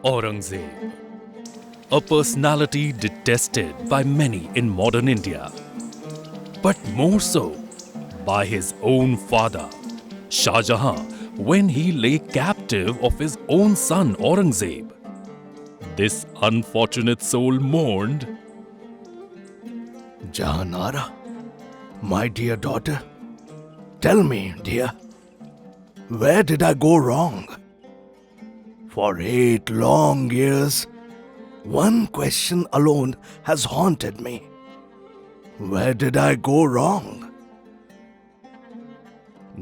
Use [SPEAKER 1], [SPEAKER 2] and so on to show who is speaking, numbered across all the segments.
[SPEAKER 1] Aurangzeb, a personality detested by many in modern India, but more so by his own father, Shah Jahan, when he lay captive of his own son Aurangzeb. This unfortunate soul mourned,
[SPEAKER 2] Jahanara, my dear daughter, tell me, dear, where did I go wrong? For 8 long years, one question alone has haunted me. Where did I go wrong?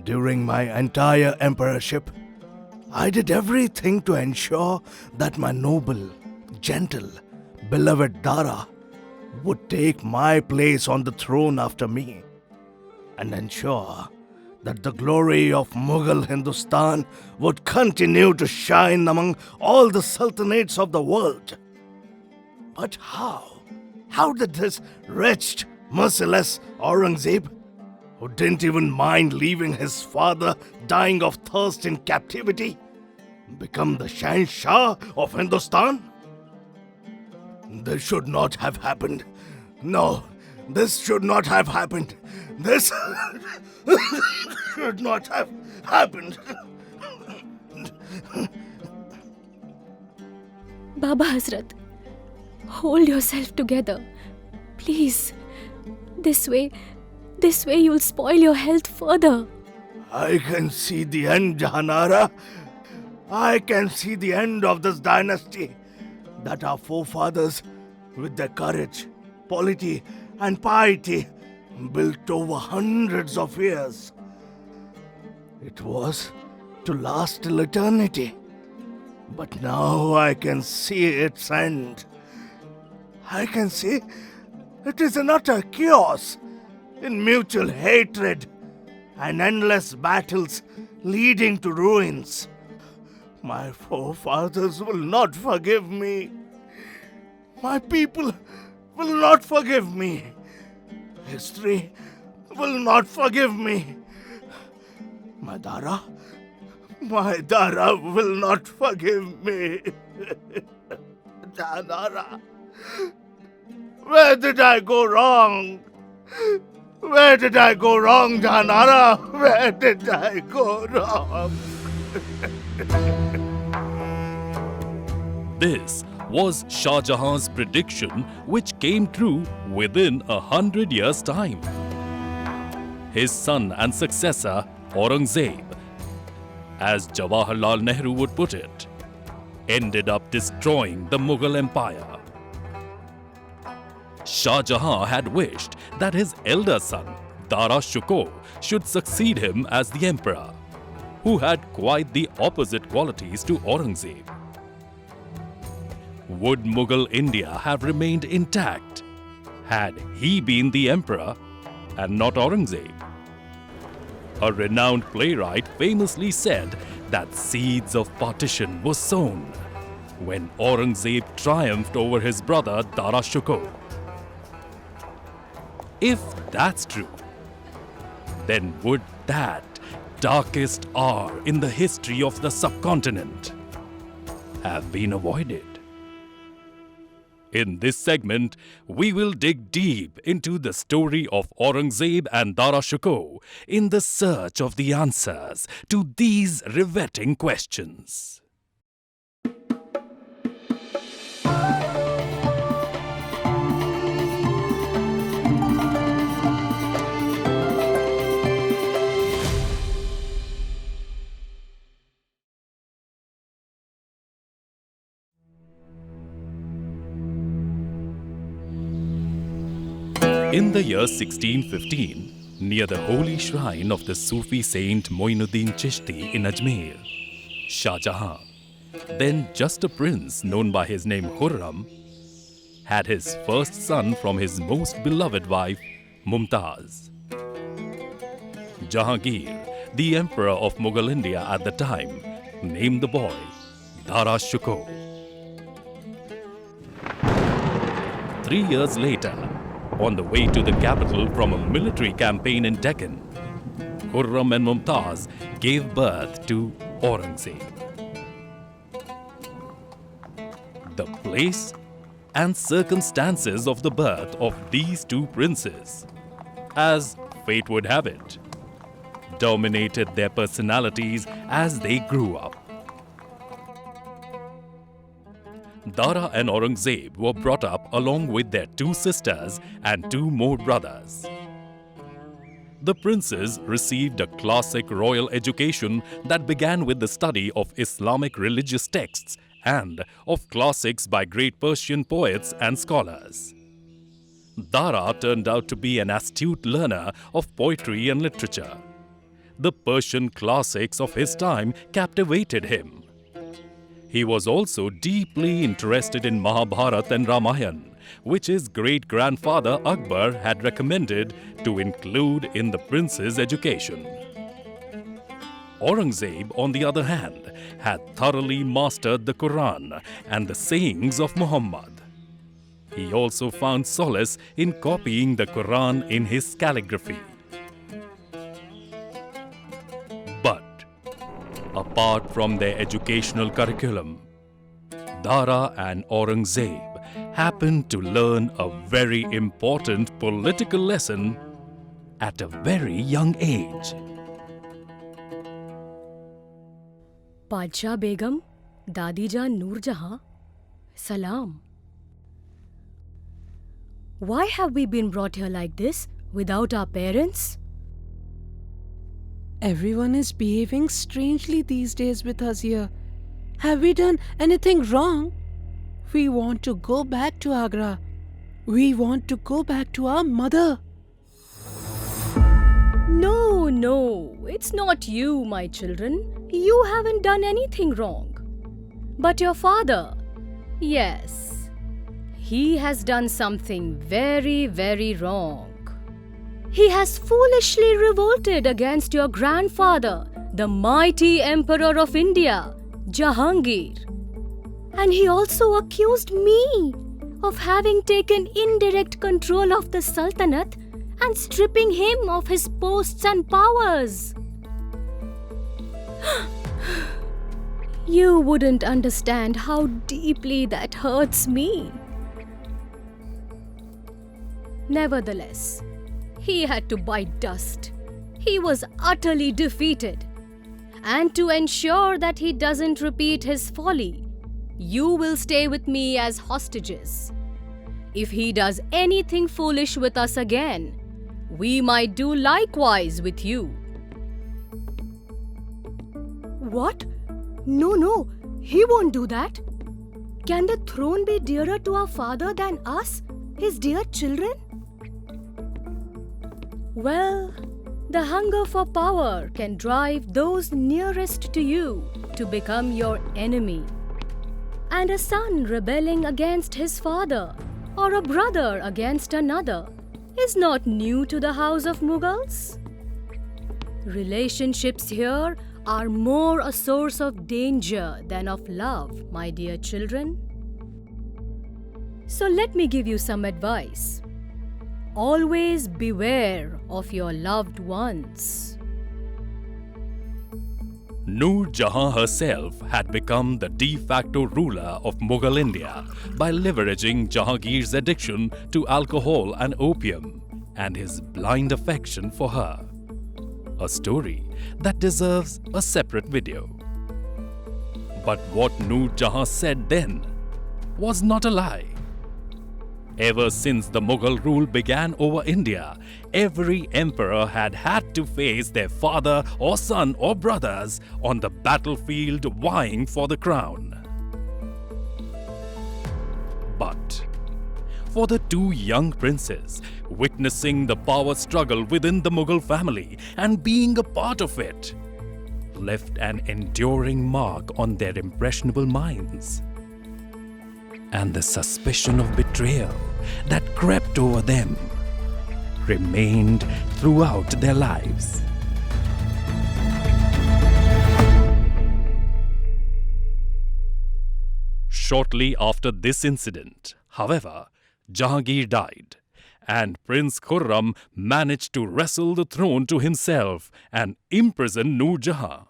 [SPEAKER 2] During my entire emperorship, I did everything to ensure that my noble, gentle, beloved Dara would take my place on the throne after me and ensure that the glory of Mughal Hindustan would continue to shine among all the sultanates of the world. But how? How did this wretched, merciless Aurangzeb, who didn't even mind leaving his father dying of thirst in captivity, become the Shah of Hindustan? This should not have happened. No, this should not have happened. This should not have happened.
[SPEAKER 3] Baba Hazrat, hold yourself together. Please. This way you'll spoil your health further.
[SPEAKER 2] I can see the end, Jahanara. I can see the end of this dynasty that our forefathers, with their courage, polity, and piety, built over hundreds of years. It was to last till eternity. But now I can see its end. I can see it is an utter chaos in mutual hatred and endless battles leading to ruins. My forefathers will not forgive me. My people will not forgive me. History will not forgive me. My Dara will not forgive me. Dara, where did I go wrong? Where did I go wrong, Jahanara? Where did I go wrong?
[SPEAKER 1] this was Shah Jahan's prediction, which came true within 100 years' time. His son and successor, Aurangzeb, as Jawaharlal Nehru would put it, ended up destroying the Mughal Empire. Shah Jahan had wished that his elder son, Dara Shukoh, should succeed him as the emperor, who had quite the opposite qualities to Aurangzeb. Would Mughal India have remained intact had he been the emperor and not Aurangzeb? A renowned playwright famously said that seeds of partition were sown when Aurangzeb triumphed over his brother Dara Shukoh. If that's true, then would that darkest hour in the history of the subcontinent have been avoided? In this segment, we will dig deep into the story of Aurangzeb and Dara Shukoh in the search of the answers to these riveting questions. In the year 1615, near the holy shrine of the Sufi saint Moinuddin Chishti in Ajmer, Shah Jahan, then just a prince known by his name Khurram, had his first son from his most beloved wife, Mumtaz. Jahangir, the emperor of Mughal India at the time, named the boy Dara Shukoh. 3 years later, on the way to the capital from a military campaign in Deccan, Khurram and Mumtaz gave birth to Aurangzeb. place and circumstances of the birth of these two princes, as fate would have it, dominated their personalities as they grew up. Dara and Aurangzeb were brought up along with their two sisters and two more brothers. The princes received a classic royal education that began with the study of Islamic religious texts and of classics by great Persian poets and scholars. Dara turned out to be an astute learner of poetry and literature. The Persian classics of his time captivated him. He was also deeply interested in Mahabharata and Ramayana, which his great-grandfather Akbar had recommended to include in the prince's education. Aurangzeb, on the other hand, had thoroughly mastered the Quran and the sayings of Muhammad. He also found solace in copying the Quran in his calligraphy. But apart from their educational curriculum, Dara and Aurangzeb happened to learn a very important political lesson at a very young age.
[SPEAKER 3] Padshah Begum, Dadi Jaan Noor Jahan, Salam. Why have we been brought here like this, without our parents?
[SPEAKER 4] Everyone is behaving strangely these days with us here. Have we done anything wrong? We want to go back to Agra. We want to go back to our mother.
[SPEAKER 3] No, it's not you, my children. You haven't done anything wrong. But your father, yes, he has done something very, very wrong. He has foolishly revolted against your grandfather, the mighty Emperor of India, Jahangir. And he also accused me of having taken indirect control of the Sultanate and stripping him of his posts and powers. You wouldn't understand how deeply that hurts me. Nevertheless, he had to bite dust. He was utterly defeated. And to ensure that he doesn't repeat his folly, you will stay with me as hostages. If he does anything foolish with us again, we might do likewise with you. What? No, he won't do that. Can the throne be dearer to our father than us, his dear children? Well, the hunger for power can drive those nearest to you to become your enemy. And a son rebelling against his father or a brother against another is not new to the house of Mughals. Relationships here are more a source of danger than of love, my dear children. So let me give you some advice. Always beware of your loved ones.
[SPEAKER 1] Noor Jahan herself had become the de facto ruler of Mughal India by leveraging Jahangir's addiction to alcohol and opium and his blind affection for her. A story that deserves a separate video. But what Noor Jahan said then was not a lie. Ever since the Mughal rule began over India, every emperor had to face their father or son or brothers on the battlefield vying for the crown. But for the two young princes, witnessing the power struggle within the Mughal family and being a part of it left an enduring mark on their impressionable minds. And the suspicion of betrayal that crept over them remained throughout their lives. Shortly after this incident, however, Jahangir died, and Prince Khurram managed to wrestle the throne to himself and imprison Noor Jahan.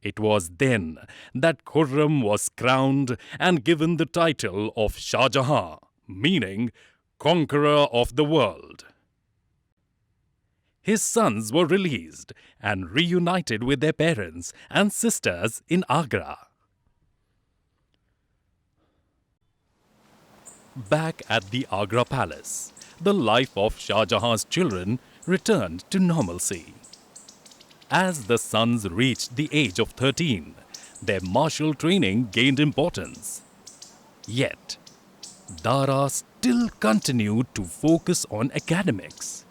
[SPEAKER 1] It was then that Khurram was crowned and given the title of Shah Jahan, meaning conqueror of the world. His sons were released and reunited with their parents and sisters in Agra. Back at the Agra palace, the life of Shah Jahan's children returned to normalcy. As the sons reached the age of 13, their martial training gained importance. Yet, Dara still continued to focus on academics.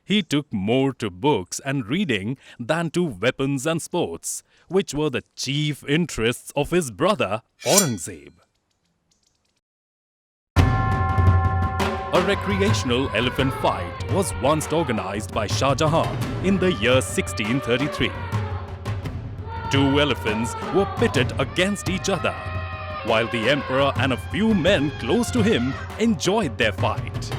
[SPEAKER 1] He took more to books and reading than to weapons and sports, which were the chief interests of his brother Aurangzeb. A recreational elephant fight was once organized by Shah Jahan in the year 1633. Two elephants were pitted against each other, while the emperor and a few men close to him enjoyed their fight.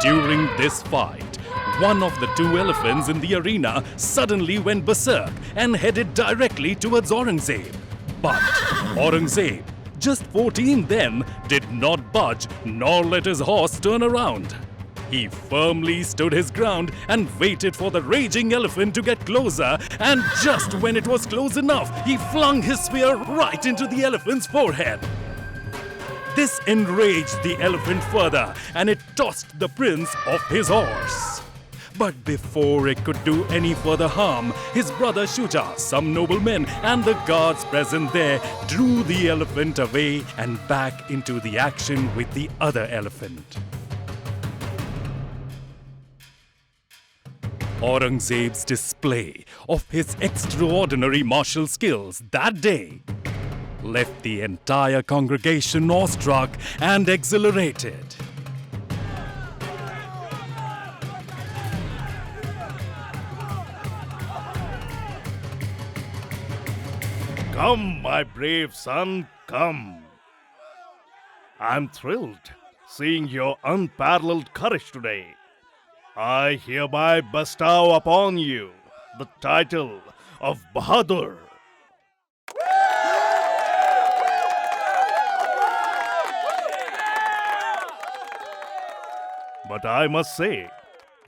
[SPEAKER 1] During this fight, one of the two elephants in the arena suddenly went berserk and headed directly towards Aurangzeb. But Aurangzeb, just 14 then, did not budge nor let his horse turn around. He firmly stood his ground and waited for the raging elephant to get closer, and just when it was close enough, he flung his spear right into the elephant's forehead. This enraged the elephant further, and it tossed the prince off his horse. But before it could do any further harm, his brother Shuja, some noblemen, and the guards present there drew the elephant away and back into the action with the other elephant. Aurangzeb's display of his extraordinary martial skills that day left the entire congregation awestruck and exhilarated.
[SPEAKER 2] Come, my brave son, come. I'm thrilled seeing your unparalleled courage today. I hereby bestow upon you the title of Bahadur. But I must say,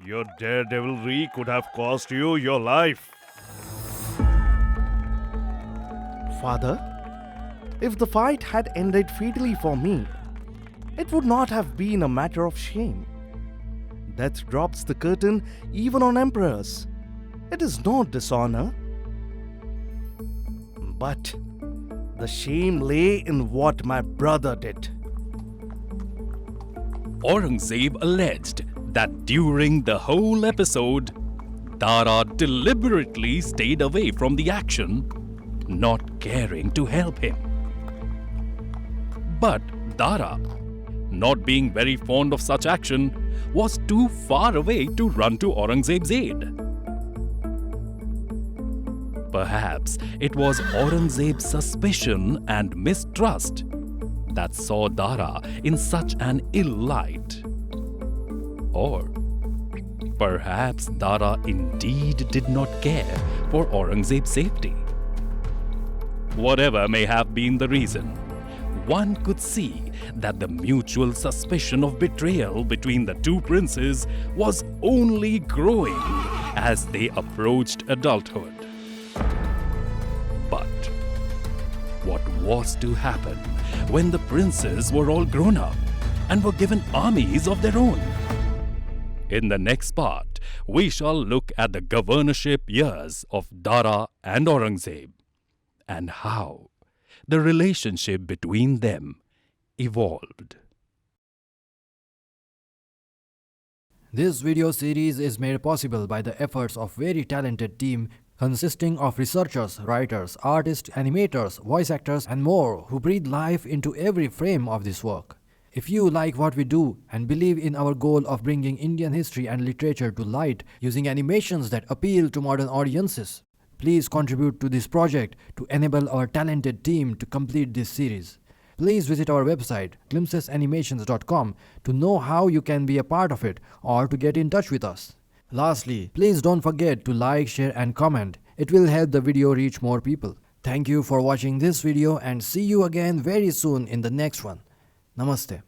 [SPEAKER 2] your daredevilry could have cost you your life.
[SPEAKER 5] Father, if the fight had ended fatally for me, it would not have been a matter of shame. Death drops the curtain even on emperors. It is no dishonor. But the shame lay in what my brother did.
[SPEAKER 1] Aurangzeb alleged that during the whole episode, Dara deliberately stayed away from the action, not caring to help him. But Dara, not being very fond of such action, was too far away to run to Aurangzeb's aid. Perhaps it was Aurangzeb's suspicion and mistrust that saw Dara in such an ill light. Or perhaps Dara indeed did not care for Aurangzeb's safety. Whatever may have been the reason, one could see that the mutual suspicion of betrayal between the two princes was only growing as they approached adulthood. But what was to happen when the princes were all grown up and were given armies of their own? In the next part, we shall look at the governorship years of Dara and Aurangzeb and how the relationship between them evolved.
[SPEAKER 6] This video series is made possible by the efforts of very talented team consisting of researchers, writers, artists, animators, voice actors and more who breathe life into every frame of this work. If you like what we do and believe in our goal of bringing Indian history and literature to light using animations that appeal to modern audiences, please contribute to this project to enable our talented team to complete this series. Please visit our website glimpsesanimations.com to know how you can be a part of it or to get in touch with us. Lastly, please don't forget to like, share and comment. It will help the video reach more people. Thank you for watching this video and see you again very soon in the next one. Namaste.